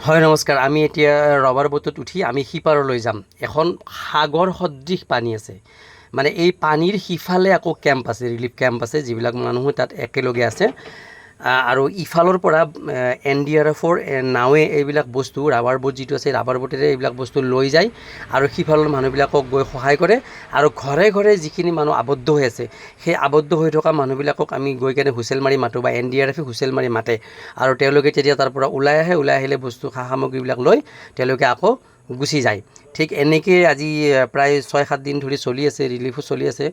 হয় নমস্কাৰ, আমি এতিয়া ৰবাৰ বোটত উঠি আমি সিপাৰলৈ যাম। এখন সাগৰ সদৃশ পানী আছে, মানে এই পানীৰ সিফালে আকৌ কেম্প আছে, ৰিলিফ কেম্প আছে, যিবিলাক মানুহ তাত একেলগে আছে। আৰু ইফালৰ পৰা NDRF-ৰ নাৱে এইবিলাক বস্তু ৰাবাৰ বোট যিটো আছে ৰাবাৰ বোটেৰে এইবিলাক বস্তু লৈ যায় আৰু সিফালৰ মানুহবিলাকক গৈ সহায় কৰে। আৰু ঘৰে ঘৰে যিখিনি মানুহ আবদ্ধ হৈ আছে সেই আবদ্ধ হৈ থকা মানুহবিলাকক আমি গৈ কেনে হুইচেল মাৰি মাতোঁ বা NDRF-এ হুইচেল মাৰি মাতে আৰু তেওঁলোকে তেতিয়া তাৰ পৰা ওলাই আহে। ওলাই আহিলে বস্তু সা সামগ্ৰীবিলাক লৈ তেওঁলোকে আকৌ গুচি যায়। ঠিক এনেকৈ আজি প্ৰায় 6-7 দিন ধৰি চলি আছে, ৰিলিফো চলি আছে।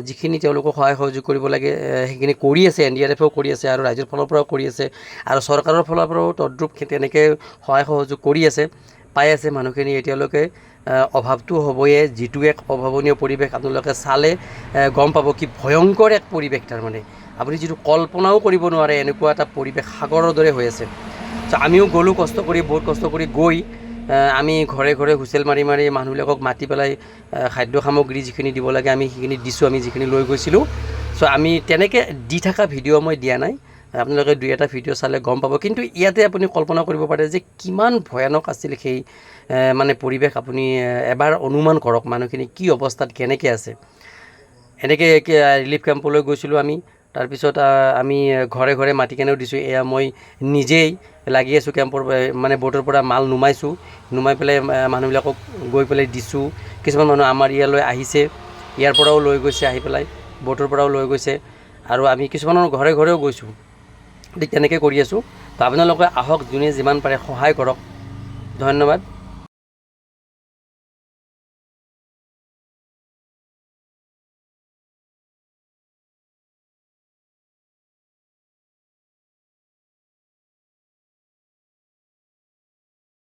যিখিনি তেওঁলোকক সহায় সহযোগ কৰিব লাগে সেইখিনি কৰি আছে, NDRF-এও কৰি আছে আৰু ৰাইজৰ ফালৰ পৰাও কৰি আছে আৰু চৰকাৰৰ ফালৰ পৰাও তদ্ৰুপ তেনেকৈ সহায় সহযোগ কৰি আছে, পাই আছে মানুহখিনি। এতিয়ালৈকে অভাৱটো হ'বই, যিটো এক অভাৱনীয় পৰিৱেশ আপোনালোকে চালে গম পাব কি ভয়ংকৰ এক পৰিৱেশ। তাৰমানে আপুনি যিটো কল্পনাও কৰিব নোৱাৰে এনেকুৱা এটা পৰিৱেশ সাগৰৰ দৰে হৈ আছে। চ' আমিও গ'লোঁ কষ্ট কৰি, বহুত কষ্ট কৰি গৈ আমি ঘৰে ঘৰে হুইচেল মাৰি মাৰি মানুহবিলাকক মাতি পেলাই খাদ্য সামগ্ৰী যিখিনি দিব লাগে আমি সেইখিনি দিছোঁ, আমি যিখিনি লৈ গৈছিলোঁ। চ' আমি তেনেকৈ দি থকা ভিডিঅ' মই দিয়া নাই, আপোনালোকে 2-এটা ভিডিঅ' চালে গম পাব। কিন্তু ইয়াতে আপুনি কল্পনা কৰিব পাৰে যে কিমান ভয়ানক আছিল সেই মানে পৰিৱেশ। আপুনি এবাৰ অনুমান কৰক মানুহখিনি কি অৱস্থাত কেনেকৈ আছে। এনেকৈ ৰিলিফ কেম্পলৈ গৈছিলোঁ আমি। তাৰপিছত আমি ঘৰে ঘৰে মাতি কেনেও দিছোঁ। এয়া মই নিজেই লাগি আছোঁ, কেম্পৰ মানে বোটৰ পৰা মাল নুমাইছোঁ, নুমাই পেলাই মানুহবিলাকক গৈ পেলাই দিছোঁ। কিছুমান মানুহ আমাৰ ইয়ালৈ আহিছে, ইয়াৰ পৰাও লৈ গৈছে, আহি পেলাই বোটৰ পৰাও লৈ গৈছে আৰু আমি কিছুমানৰ ঘৰে ঘৰেও গৈছোঁ। ঠিক তেনেকৈ কৰি আছোঁ। তো আপোনালোকে আহক, যোনে যিমান পাৰে সহায় কৰক। ধন্যবাদ।